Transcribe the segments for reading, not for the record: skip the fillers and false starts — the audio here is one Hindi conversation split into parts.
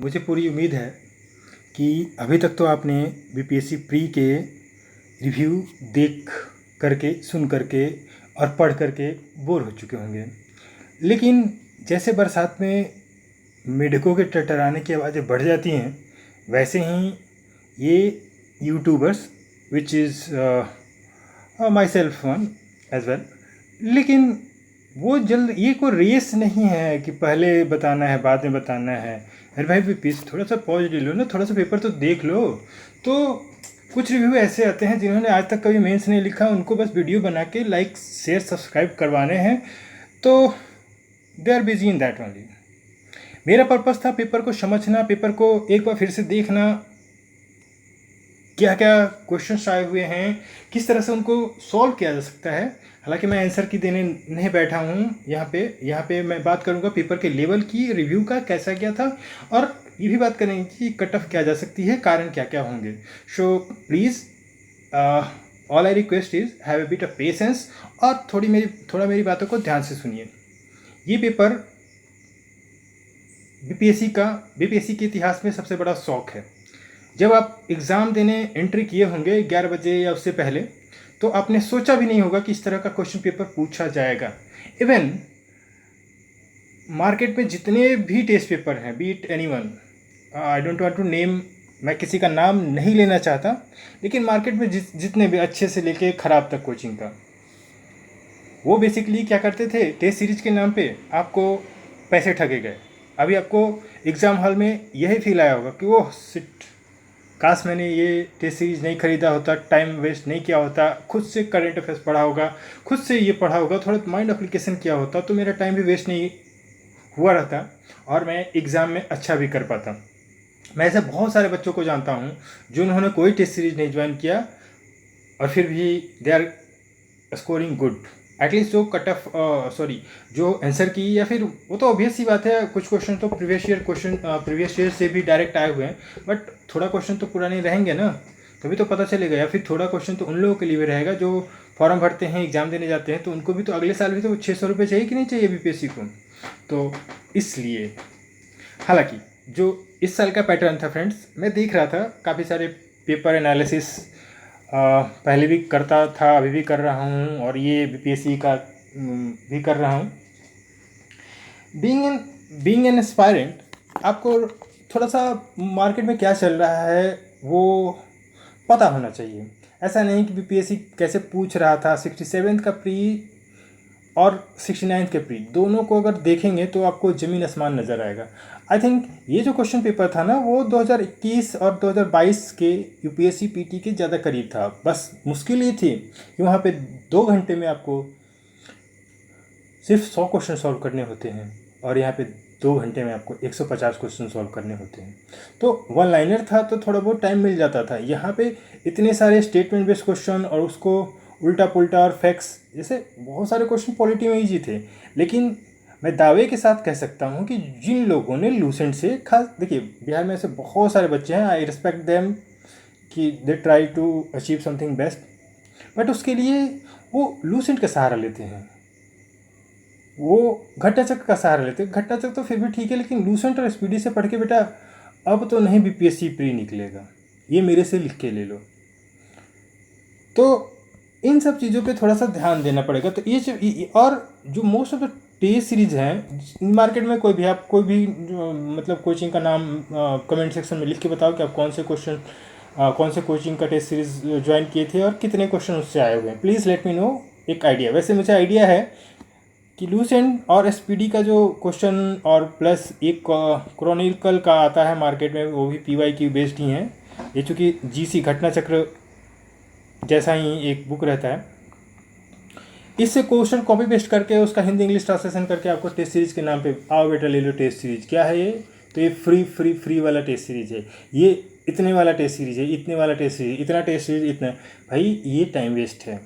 मुझे पूरी उम्मीद है कि अभी तक तो आपने बीपीएससी प्री के रिव्यू देख करके, सुन करके और पढ़ करके बोर हो चुके होंगे। लेकिन जैसे बरसात में मेढकों के टरटराने की आवाज़ें बढ़ जाती हैं, वैसे ही ये YouTubers which is myself one as well, लेकिन वो जल्द, ये कोई रेस नहीं है कि पहले बताना है बाद में बताना है। अरे भाई पीस थोड़ा सा पॉज ले लो ना, थोड़ा सा पेपर तो देख लो। तो कुछ रिव्यू ऐसे आते हैं जिन्होंने आज तक कभी मेंस नहीं लिखा, उनको बस वीडियो बना के लाइक शेयर सब्सक्राइब करवाने हैं, तो they are busy in that only. मेरा पर्पस था पेपर को समझना, पेपर को एक बार फिर से देखना, क्या क्या क्वेश्चंस आए हुए हैं, किस तरह से उनको सॉल्व किया जा सकता है। हालांकि मैं आंसर की देने नहीं बैठा हूँ यहाँ पे मैं बात करूँगा पेपर के लेवल की, रिव्यू का कैसा क्या था, और ये भी बात करेंगे कि कट ऑफ क्या जा सकती है, कारण क्या क्या होंगे। So please all I request is have a bit of patience, और थोड़ा मेरी बातों को ध्यान से सुनिए। ये पेपर बीपीएससी के इतिहास में सबसे बड़ा शौक है। जब आप एग्ज़ाम देने एंट्री किए होंगे 11 बजे या उससे पहले, तो आपने सोचा भी नहीं होगा कि इस तरह का क्वेश्चन पेपर पूछा जाएगा। इवन मार्केट में जितने भी टेस्ट पेपर हैं, be it anyone, I don't want to name, मैं किसी का नाम नहीं लेना चाहता, लेकिन मार्केट में जितने भी अच्छे से लेके ख़राब तक कोचिंग का, वो बेसिकली क्या करते थे, टेस्ट सीरीज के नाम पे आपको पैसे ठगे गए। अभी आपको एग्ज़ाम हॉल में यही फील आया होगा कि वो सिट, काश मैंने ये टेस्ट सीरीज नहीं ख़रीदा होता, टाइम वेस्ट नहीं किया होता, खुद से करंट अफेयर्स पढ़ा होगा, खुद से ये पढ़ा होगा, थोड़ा माइंड एप्लीकेशन किया होता, तो मेरा टाइम भी वेस्ट नहीं हुआ रहता और मैं एग्ज़ाम में अच्छा भी कर पाता। मैं ऐसे बहुत सारे बच्चों को जानता हूँ जो उन्होंने कोई टेस्ट सीरीज नहीं ज्वाइन किया और फिर भी they are scoring good. At least जो कट ऑफ जो आंसर की, या फिर वो तो ऑब्वियस सी बात है, कुछ क्वेश्चन तो प्रीवियस ईयर से भी डायरेक्ट आए हुए हैं, बट थोड़ा क्वेश्चन तो पुराने रहेंगे ना, तभी तो पता चलेगा। या फिर थोड़ा क्वेश्चन तो उन लोगों के लिए भी रहेगा जो फॉर्म भरते हैं, एग्ज़ाम देने जाते हैं, तो उनको भी तो अगले साल भी तो 600 रुपये चाहिए कि नहीं चाहिए बीपीएससी को। तो इसलिए, हालांकि जो इस साल का पैटर्न था फ्रेंड्स, मैं देख रहा था काफ़ी सारे पेपर एनालिसिस पहले भी करता था, अभी भी कर रहा हूँ, और ये बीपीएससी का भी कर रहा हूँ। बीइंग एन एस्पायरेंट, आपको थोड़ा सा मार्केट में क्या चल रहा है वो पता होना चाहिए। ऐसा नहीं कि बीपीएससी कैसे पूछ रहा था, 67th का प्री और 69th के प्री दोनों को अगर देखेंगे तो आपको ज़मीन आसमान नज़र आएगा। आई थिंक ये जो क्वेश्चन पेपर था ना, वो 2021 और 2022 के यूपीएससी पीटी के ज़्यादा करीब था। बस मुश्किल ये थी कि वहाँ पे 2 घंटे में आपको सिर्फ 100 क्वेश्चन सॉल्व करने होते हैं, और यहाँ पे 2 घंटे में आपको 150 क्वेश्चन सॉल्व करने होते हैं। तो वन लाइनर था तो थोड़ा बहुत टाइम मिल जाता था। यहाँ पे इतने सारे स्टेटमेंट बेस्ड क्वेश्चन और उसको उल्टा पुल्टा और फैक्ट्स जैसे बहुत सारे क्वेश्चन पॉलिटी में ईजी थे। लेकिन मैं दावे के साथ कह सकता हूँ कि जिन लोगों ने लूसेंट से, खास देखिए बिहार में ऐसे बहुत सारे बच्चे हैं, आई रिस्पेक्ट देम कि they try to achieve something best, but उसके लिए वो लूसेंट का सहारा लेते हैं, वो घट्टा चक्र का सहारा लेते हैं। घट्टा चक्र तो फिर भी ठीक है, लेकिन लूसेंट और स्पीडी से पढ़ के बेटा अब तो नहीं बीपीएससी प्री निकलेगा, ये मेरे से लिख के ले लो। तो इन सब चीज़ों पे थोड़ा सा ध्यान देना पड़ेगा। तो ये और जो most of the test series हैं मार्केट में, कोई भी मतलब कोचिंग का नाम कमेंट सेक्शन में लिख के बताओ कि आप कौन से कोचिंग का टेस्ट सीरीज ज्वाइन किए थे और कितने क्वेश्चन उससे आए हुए हैं। प्लीज़ लेट मी नो एक आइडिया। वैसे मुझे आइडिया है कि लूसेंट और एसपीडी का जो क्वेश्चन और प्लस एक क्रॉनिकल का आता है मार्केट में, वो भी पीवाईक्यू बेस्ड ही हैं। ये चूँकि जीसी घटना चक्र जैसा ही एक बुक रहता है, इससे क्वेश्चन कॉपी पेस्ट करके उसका हिंदी इंग्लिश ट्रांसलेशन करके आपको टेस्ट सीरीज के नाम पे, आओ बेटा ले लो टेस्ट सीरीज। क्या है ये? तो ये फ्री वाला टेस्ट सीरीज है, ये इतने वाला टेस्ट सीरीज है, इतने वाला टेस्ट सीरीज, इतना टेस्ट सीरीज, इतना। भाई ये टाइम वेस्ट है।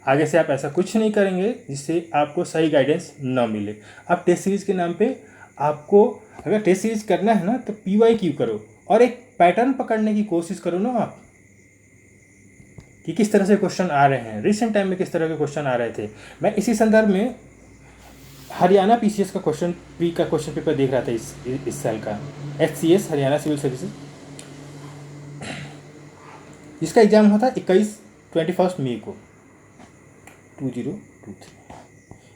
आगे से आप ऐसा कुछ नहीं करेंगे जिससे आपको सही गाइडेंस ना मिले। आप टेस्ट सीरीज के नाम पे, आपको अगर टेस्ट सीरीज करना है ना तो पीवाईक्यू करो और एक पैटर्न पकड़ने की कोशिश करो ना आप, कि किस तरह से क्वेश्चन आ रहे हैं, रिसेंट टाइम में किस तरह के क्वेश्चन आ रहे थे। मैं इसी संदर्भ में हरियाणा पीसीएस का क्वेश्चन प्री का क्वेश्चन पेपर देख रहा था इस साल का, एचसीएस हरियाणा सिविल सर्विसेज, जिसका एग्ज़ाम हुआ था 21 मई को 2023।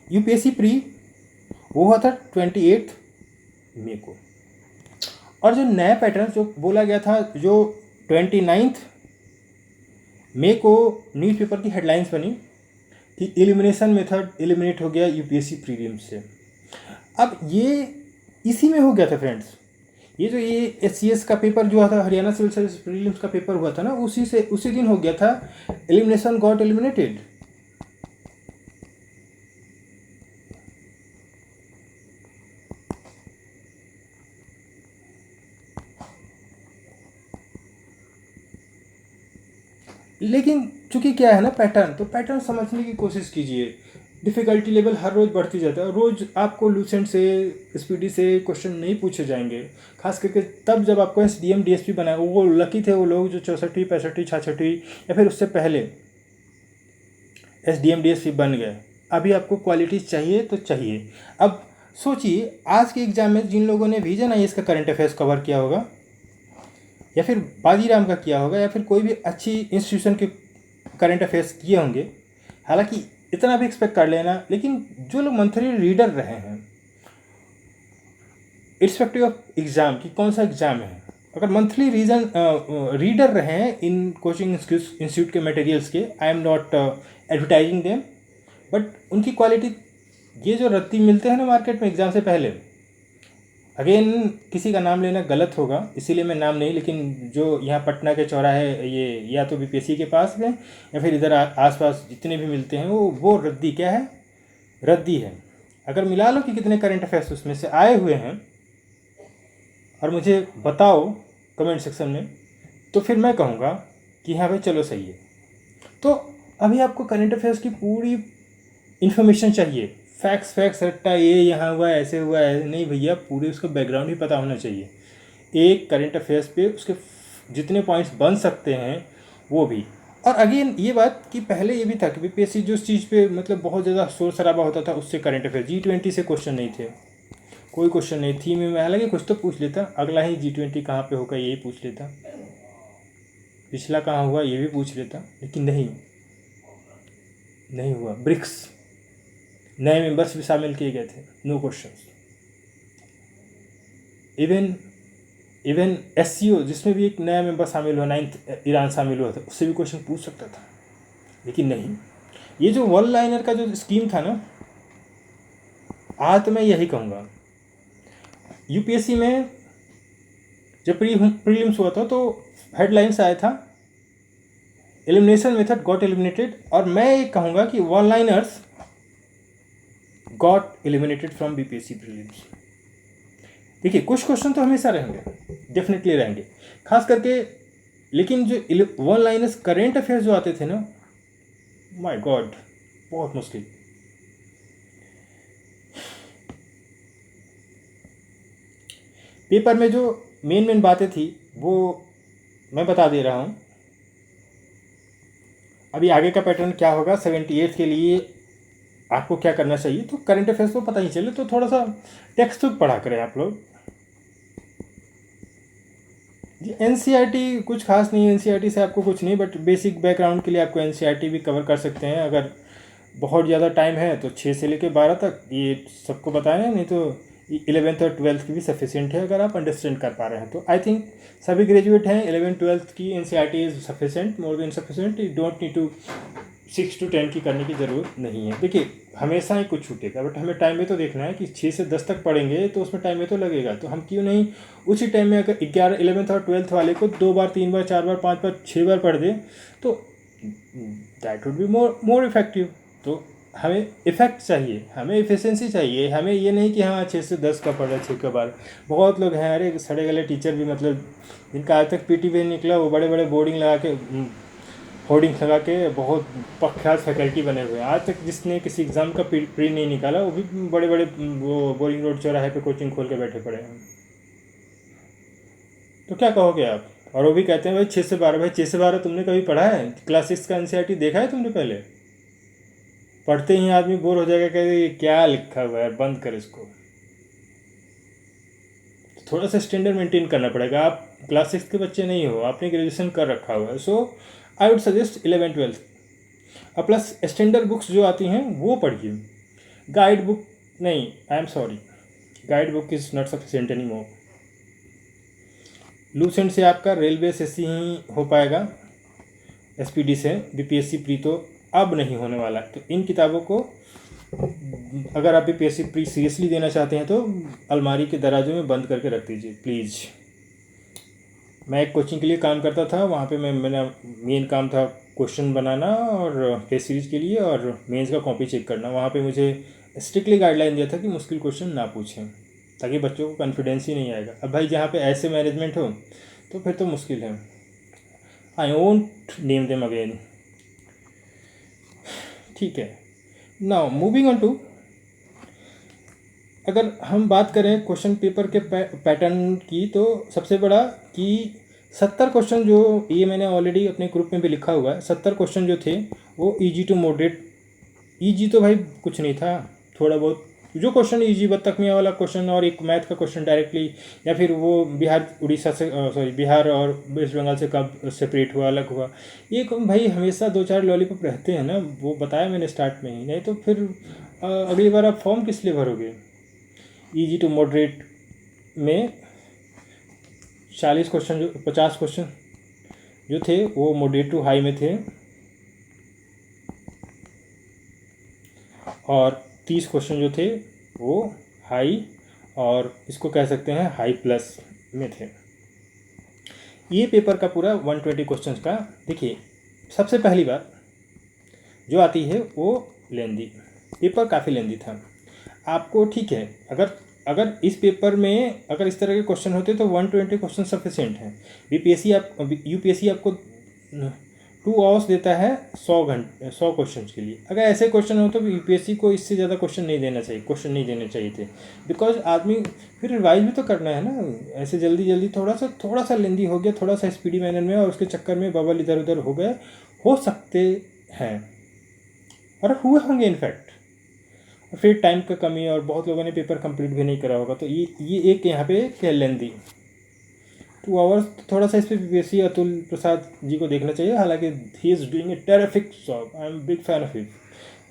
यूपीएससी प्री वो हुआ था 28 मई को। और जो नया पैटर्न जो बोला गया था, जो 29 मई को नीट पेपर की हेडलाइंस बनी कि एलिमिनेशन मेथड एलिमिनेट हो गया यूपीएससी प्रीलिम्स से। अब ये इसी में हो गया था फ्रेंड्स, ये जो ये एचसीएस का पेपर जो हुआ था, हरियाणा सिविल सर्विस प्रीलिम्स का पेपर हुआ था ना, उसी दिन हो गया था एलिमिनेशन गॉट एलिमिनेटेड। लेकिन चूंकि क्या है ना पैटर्न, तो पैटर्न समझने की कोशिश कीजिए। डिफ़िकल्टी लेवल हर रोज़ बढ़ती जाता है, रोज़ आपको लूसेंट से स्पीडी से क्वेश्चन नहीं पूछे जाएंगे, खास करके तब जब आपको एसडीएम डीएसपी बनाए। वो लकी थे वो लोग जो 64वीं 65वीं 66वीं या फिर उससे पहले एसडीएम डीएसपी बन गए। अभी आपको क्वालिटी चाहिए तो चाहिए। अब सोचिए आज के एग्जाम में जिन लोगों ने विजन आईएएस का करंट अफेयर्स कवर किया होगा, या फिर बाजीराम का किया होगा, या फिर कोई भी अच्छी इंस्टीट्यूशन के करंट अफेयर्स किए होंगे, हालांकि इतना भी एक्सपेक्ट कर लेना, लेकिन जो लोग मंथली रीडर रहे हैं इर्स्पेक्टिव ऑफ एग्ज़ाम कि कौन सा एग्ज़ाम है, अगर मंथली रीडर रहे हैं इन कोचिंग इंस्टीट्यूट के मटेरियल्स के, I am not advertising them, but उनकी क्वालिटी, ये जो रत्ती मिलते हैं ना मार्केट में एग्ज़ाम से पहले, अगेन किसी का नाम लेना गलत होगा इसीलिए मैं नाम नहीं, लेकिन जो यहाँ पटना के चौराहे ये या तो बीपीएससी के पास में या फिर इधर आसपास जितने भी मिलते हैं वो रद्दी क्या है, रद्दी है। अगर मिला लो कि कितने करंट अफेयर्स उसमें से आए हुए हैं और मुझे बताओ कमेंट सेक्शन में, तो फिर मैं कहूँगा कि हाँ भाई चलो सही है। तो अभी आपको करंट अफेयर्स की पूरी इन्फॉर्मेशन चाहिए, फैक्ट्स रट्टा ये यहाँ हुआ ऐसे हुआ है नहीं भैया, पूरे उसका बैकग्राउंड भी पता होना चाहिए। एक करंट अफेयर्स पे उसके जितने पॉइंट्स बन सकते हैं वो भी। और अगेन ये बात कि पहले ये भी था कि बीपीएससी जो चीज़ पे मतलब बहुत ज़्यादा शोर शराबा होता था उससे करंट अफेयर G20 से क्वेश्चन नहीं थे, कोई क्वेश्चन नहीं थी में, हालांकि कुछ तो पूछ लेता, अगला ही G20 कहाँ पे होगा यही पूछ लेता, पिछला कहाँ हुआ ये भी पूछ लेता, लेकिन नहीं हुआ। ब्रिक्स नए मेंबर्स भी शामिल किए गए थे, नो क्वेश्चंस। इवन एससीओ जिसमें भी एक नया मेंबर शामिल हुआ, 9th ईरान शामिल हुआ था, उससे भी क्वेश्चन पूछ सकता था, लेकिन नहीं। ये जो वन लाइनर का जो स्कीम था ना, आज तो मैं यही कहूँगा, यूपीएससी में जब प्रीलिम्स हुआ था तो हेडलाइंस आया था एलिमिनेशन मेथड गॉट एलिमिनेटेड, और मैं ये कहूँगा कि one liners got eliminated from BPSC prelims. देखिए कुछ क्वेश्चन तो हमेशा रहेंगे, डेफिनेटली रहेंगे, खास करके, लेकिन जो वन लाइनर्स करेंट अफेयर्स जो आते थे ना, माय गॉड बहुत मुश्किल। पेपर में जो मेन बातें थी वो मैं बता दे रहा हूँ। अभी आगे का पैटर्न क्या होगा 78 के लिए आपको क्या करना चाहिए, तो करंट अफेयर्स तो पता ही चले, तो थोड़ा सा टेक्स्ट बुक पढ़ा करें आप लोग। जी एनसीईआरटी कुछ खास नहीं, एनसीईआरटी से आपको कुछ नहीं, बट बेसिक बैकग्राउंड के लिए आपको एनसीईआरटी भी कवर कर सकते हैं। अगर बहुत ज़्यादा टाइम है तो 6 से लेकर 12 तक ये सबको बताना, नहीं तो 11th और 12th की भी सफिशिएंट है अगर आप अंडरस्टैंड कर पा रहे हैं तो। आई थिंक सभी ग्रेजुएट हैं, 11th 12th की NCERT is sufficient, more than sufficient, you don't need to 6 to 10 की करने की ज़रूरत नहीं है। देखिए हमेशा ही कुछ छूटेगा, बट हमें टाइम में तो देखना है कि 6 से 10 तक पढ़ेंगे तो उसमें टाइम में तो लगेगा, तो हम क्यों नहीं उसी टाइम में, अगर 11 11th और 12th वाले को 2 बार 3 बार 4 बार 5 बार 6 बार पढ़ दें तो that would be more effective. तो हमें इफ़ेक्ट चाहिए, हमें एफिशिएंसी चाहिए, हमें ये नहीं कि हाँ 6 से 10 का पढ़ा 6 का बार। बहुत लोग हैं अरे सड़े गले टीचर भी, मतलब जिनका आज तक पीटी भी निकला, वो बड़े बड़े बोर्डिंग लगा के होर्डिंग्स लगा के बहुत प्रख्यात फैकल्टी बने हुए हैं। आज तक जिसने किसी एग्ज़ाम का प्री नहीं निकाला वो भी बड़े बड़े वो बोरिंग रोड चौराहे पे कोचिंग खोल के बैठे पड़े हैं। तो क्या कहोगे आप? और वो भी कहते हैं भाई 6 से 12, भाई 6 से 12 तुमने कभी पढ़ा है? क्लास 6 का एनसीईआरटी देखा है तुमने पहले? पढ़ते ही आदमी बोर हो जाएगा, कहेगा ये क्या लिखा हुआ है, बंद कर इसको। थोड़ा सा स्टैंडर्ड मेंटेन करना पड़ेगा। आप क्लास 6 के बच्चे नहीं हो, आपने ग्रेजुएशन कर रखा हुआ है। सो आई वुड सजेस्ट 11th-12th। और प्लस स्टैंडर्ड बुक्स जो आती हैं वो पढ़िए। गाइड बुक नहीं, I am sorry, guide book is not sufficient any more. Lucent से आपका रेलवे से ही हो पाएगा, एसपीडी से बीपीएससी प्री तो अब नहीं होने वाला। तो इन किताबों को अगर आप बीपीएससी प्री सीरियसली देना चाहते हैं तो अलमारी के दराजों में बंद करके रख दीजिए प्लीज़। मैं एक कोचिंग के लिए काम करता था, वहाँ पे मेरा मेन काम था क्वेश्चन बनाना और टेस्ट सीरीज के लिए, और मेंस का कॉपी चेक करना। वहाँ पे मुझे स्ट्रिक्टली गाइडलाइन दिया था कि मुश्किल क्वेश्चन ना पूछें, ताकि बच्चों को कॉन्फिडेंस ही नहीं आएगा। अब भाई जहाँ पे ऐसे मैनेजमेंट हो तो फिर तो मुश्किल है। I won't name them again, ठीक है। नाउ मूविंग ऑन टू, अगर हम बात करें क्वेश्चन पेपर के पैटर्न की, तो सबसे बड़ा कि 70 क्वेश्चन जो, ये मैंने ऑलरेडी अपने ग्रुप में भी लिखा हुआ है, 70 क्वेश्चन जो थे वो इजी टू मॉडरेट। इजी तो भाई कुछ नहीं था, थोड़ा बहुत जो क्वेश्चन इजी, बत्तख मियाँ वाला क्वेश्चन और एक मैथ का क्वेश्चन डायरेक्टली, या फिर वो बिहार उड़ीसा से, सॉरी बिहार और वेस्ट बंगाल से कब सेपरेट हुआ, अलग हुआ, ये भाई हमेशा 2-4 लॉलीपॉप रहते हैं ना, वो बताया मैंने स्टार्ट में ही। नहीं तो फिर अगली बार आप फॉर्म किस लिए भरोगे। इजी टू मॉडरेट में 40 क्वेश्चन, जो 50 क्वेश्चन जो थे वो मॉडरेट टू हाई में थे, और 30 क्वेश्चन जो थे वो हाई, और इसको कह सकते हैं हाई प्लस में थे। ये पेपर का पूरा 120 क्वेश्चंस का। देखिए, सबसे पहली बात जो आती है वो लेंदी, पेपर काफ़ी लेंदी था। आपको ठीक है, अगर अगर इस पेपर में अगर इस तरह के क्वेश्चन होते तो 120 क्वेश्चन सफिशिएंट हैं। यूपीएससी आपको 2 आवर्स देता है 100 क्वेश्चन के लिए। अगर ऐसे क्वेश्चन हो तो यूपीएससी को इससे ज़्यादा क्वेश्चन नहीं देने चाहिए थे, बिकॉज आदमी फिर रिवाइज भी तो करना है ना। ऐसे जल्दी जल्दी थोड़ा सा लेंदी हो गया, थोड़ा सा स्पीडी मैनर में, और उसके चक्कर में बबल इधर उधर हो सकते हैं, और हुए होंगे इनफैक्ट। फिर टाइम का कमी, और बहुत लोगों ने पेपर कंप्लीट भी नहीं करा होगा, तो ये एक यहाँ पे क्या लेंदी 2 आवर्स। थोड़ा सा इस पर बीपीएससी अतुल प्रसाद जी को देखना चाहिए, हालांकि he is doing a terrific job, I am big fan of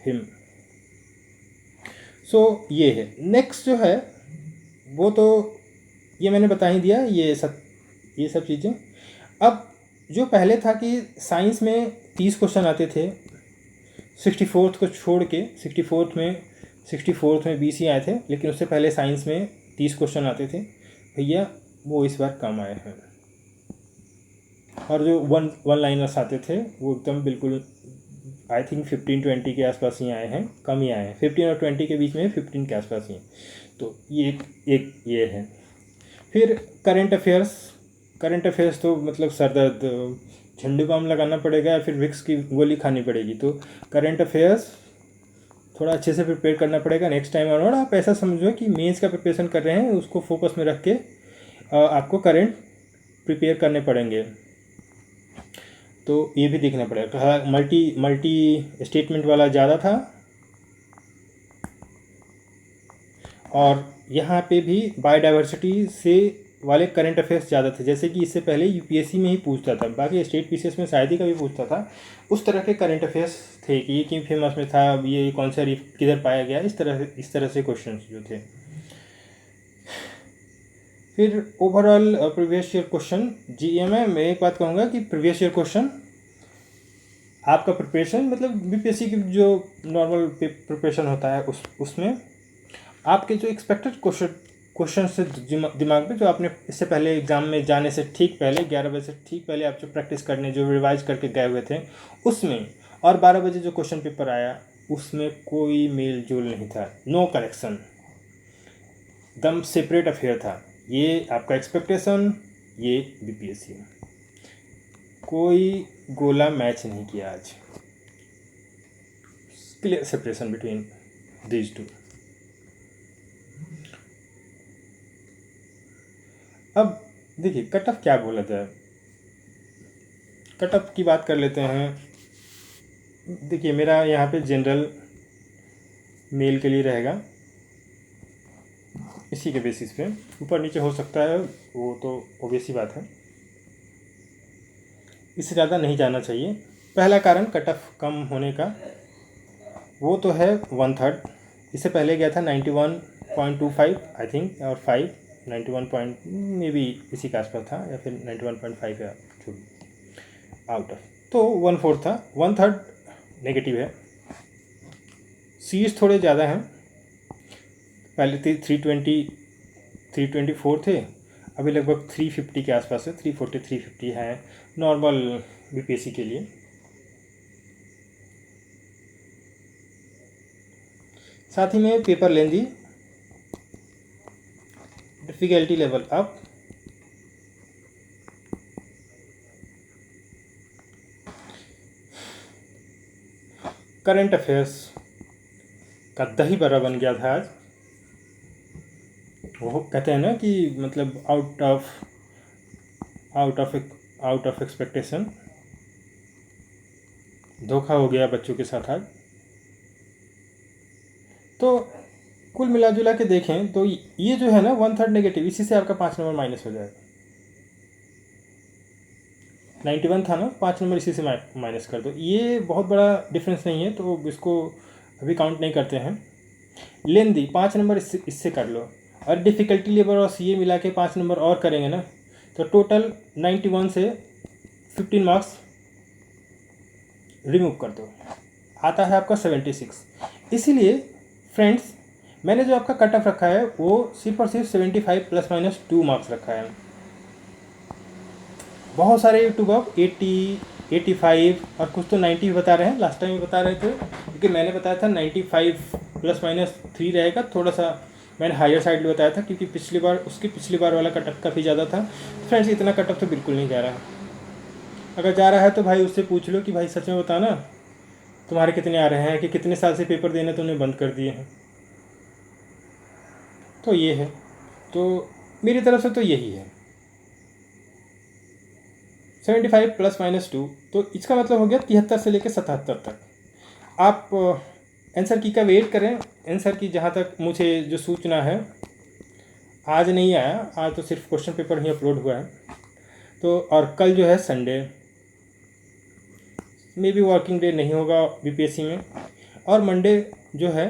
him. So ये है। नेक्स्ट जो है वो तो ये मैंने बता ही दिया, ये सब चीज़ें। अब जो पहले था कि साइंस में 30 क्वेश्चन आते थे, 64th को छोड़ के, 64th में 20 ही आए थे, लेकिन उससे पहले साइंस में 30 क्वेश्चन आते थे भैया, वो इस बार कम आए हैं। और जो वन लाइनर्स आते थे वो एकदम बिल्कुल आई थिंक 15-20 के आसपास ही आए हैं, कम ही आए हैं, 15 और 20 के बीच में, 15 के आसपास ही। तो ये एक ये है। फिर करंट अफेयर्स तो मतलब सरदर्द, झंडू बाम लगाना पड़ेगा या फिर विक्स की गोली खानी पड़ेगी। तो करंट अफेयर्स थोड़ा अच्छे से प्रिपेयर करना पड़ेगा नेक्स्ट टाइम अराउंड। आप ऐसा समझो कि मेंस का प्रिपरेशन कर रहे हैं, उसको फोकस में रख के आपको करंट प्रिपेयर करने पड़ेंगे। तो ये भी देखना पड़ेगा। मल्टी स्टेटमेंट वाला ज़्यादा था, और यहाँ पे भी बायोडाइवर्सिटी से वाले करंट अफेयर्स ज़्यादा थे, जैसे कि इससे पहले यूपीएससी में ही पूछता था, बाकी स्टेट पीसीएस में शायद ही कभी पूछता था। उस तरह के करंट अफेयर्स थे कि ये क्यों फेमस में था, ये कौन सा रीफ किधर पाया गया, इस तरह से क्वेश्चन जो थे। फिर ओवरऑल प्रीवियस ईयर क्वेश्चन जीए में मैं एक बात कहूँगा कि प्रीवियस ईयर क्वेश्चन आपका प्रिपरेशन, मतलब बीपीएससी की जो नॉर्मल प्रिपरेशन होता है उसमें आपके जो एक्सपेक्टेड क्वेश्चन से दिमाग में, जो आपने इससे पहले एग्ज़ाम में जाने से ठीक पहले 11 बजे से ठीक पहले आप जो प्रैक्टिस करने, जो रिवाइज करके गए हुए थे उसमें, और 12 बजे जो क्वेश्चन पेपर आया उसमें कोई मेल जोल नहीं था, नो करेक्शन, एकदम सेपरेट अफेयर था। ये आपका एक्सपेक्टेशन, ये बीपीएससी, कोई गोला मैच नहीं किया आज। Clear separation between these two. अब देखिए कट ऑफ क्या बोला जाए, कट ऑफ की बात कर लेते हैं। देखिए मेरा यहाँ पे जनरल मेल के लिए रहेगा, इसी के बेसिस पे ऊपर नीचे हो सकता है, वो तो ऑब्वियस ही बात है, इससे ज़्यादा नहीं जाना चाहिए। पहला कारण कट ऑफ कम होने का वो तो है 1/3, इससे पहले गया था 91.25 आई थिंक, और 5 91 पॉइंट मे बी इसी के आसपास था, या फिर 91.5 या जो आउट ऑफ, तो 1/4 था, 1/3 नेगेटिव है। सीज थोड़े ज़्यादा हैं, पहले थे 324 थे, अभी लगभग 350 के आसपास है, 340 350 है नॉर्मल बीपीएससी के लिए। साथ ही में पेपर लेंदी, difficulty level up, current affairs का दही बड़ा बन गया था आज। वो कहते हैं ना कि मतलब आउट ऑफ एक्सपेक्टेशन, धोखा हो गया बच्चों के साथ आज। तो कुल मिला जुला के देखें तो ये जो है ना 1/3 नेगेटिव, इसी से आपका 5 नंबर माइनस हो जाएगा। 91 था ना, 5 नंबर इसी से माइनस कर दो, ये बहुत बड़ा डिफरेंस नहीं है, तो इसको अभी काउंट नहीं करते हैं। लेंदी 5 नंबर इससे कर लो, और डिफ़िकल्टी लेवल और सीए मिला के 5 नंबर और करेंगे ना, तो टोटल 91 से 15 मार्क्स रिमूव कर दो, आता है आपका 76। इसीलिए फ्रेंड्स, मैंने जो आपका कट ऑफ रखा है वो सिर्फ और सिर्फ 75 ±2 मार्क्स रखा है। बहुत सारे यूट्यूब अब 80 85 और कुछ तो 90 भी बता रहे हैं, लास्ट टाइम भी बता रहे थे, क्योंकि मैंने बताया था 95 ±3 रहेगा, थोड़ा सा मैंने हायर साइड बताया था, क्योंकि पिछली बार वाला कट ऑफ काफ़ी ज़्यादा था। फ्रेंड्स, इतना कट ऑफ तो बिल्कुल नहीं जा रहा है। अगर जा रहा है तो भाई उससे पूछ लो कि भाई सच में बताना तुम्हारे कितने आ रहे हैं, कि कितने साल से पेपर देने तुमने बंद कर दिए हैं। तो ये है, तो मेरी तरफ से तो यही है 75 ±2, तो इसका मतलब हो गया 73 से लेकर 77 तक। आप आंसर की का वेट करें, आंसर की जहाँ तक मुझे जो सूचना है, आज नहीं आया, आज तो सिर्फ क्वेश्चन पेपर ही अपलोड हुआ है, तो और कल जो है Sunday, may be working day नहीं होगा बीपीएससी में, और मंडे जो है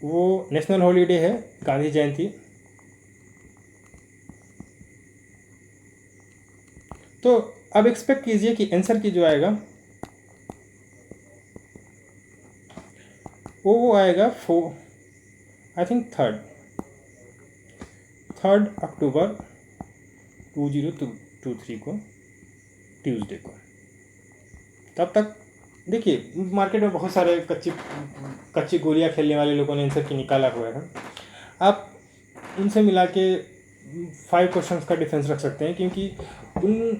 वो नेशनल हॉलीडे है, गांधी जयंती। तो अब एक्सपेक्ट कीजिए कि आंसर की जो आएगा वो आएगा आई थिंक 3 अक्टूबर 2023 को, ट्यूसडे को। तब तक देखिए, मार्केट में बहुत सारे कच्ची गोलियां खेलने वाले लोगों ने आंसर की निकाला हुआ है, आप उनसे मिला के 5 क्वेश्चंस का डिफरेंस रख सकते हैं, क्योंकि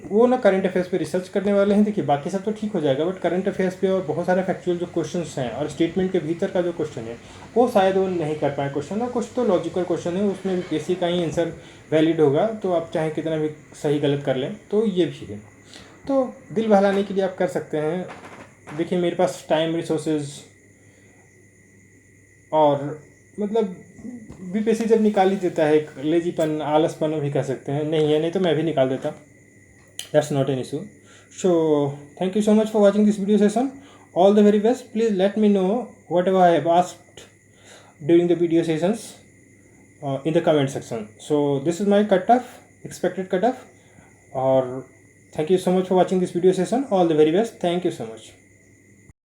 वो ना करंट अफेयर्स पे रिसर्च करने वाले हैं। देखिए, बाकी सब तो ठीक हो जाएगा, बट करंट अफेयर्स पे और बहुत सारे फैक्चुअल जो क्वेश्चंस हैं और स्टेटमेंट के भीतर का जो क्वेश्चन है, वो शायद वो नहीं कर पाए क्वेश्चन, और कुछ तो लॉजिकल क्वेश्चन है, उसमें किसी का ही आंसर वैलिड होगा, तो आप चाहे कितना भी सही गलत कर लें, तो ये भी है। तो दिल बहलाने के लिए आप कर सकते हैं। देखिए, मेरे पास टाइम, रिसोर्सेज और मतलब बीपीएससी जब निकाल ही देता है, एक लेजीपन, आलसपन भी कह सकते हैं, नहीं है, नहीं तो मैं भी निकाल देता, that's not an issue. So thank you so much for watching this video session, all the very best. Please let me know what ever I have asked during the video sessions in the comment section. So this is my cutoff, expected cutoff, or thank you so much for watching this video session. All the very best. Thank you so much.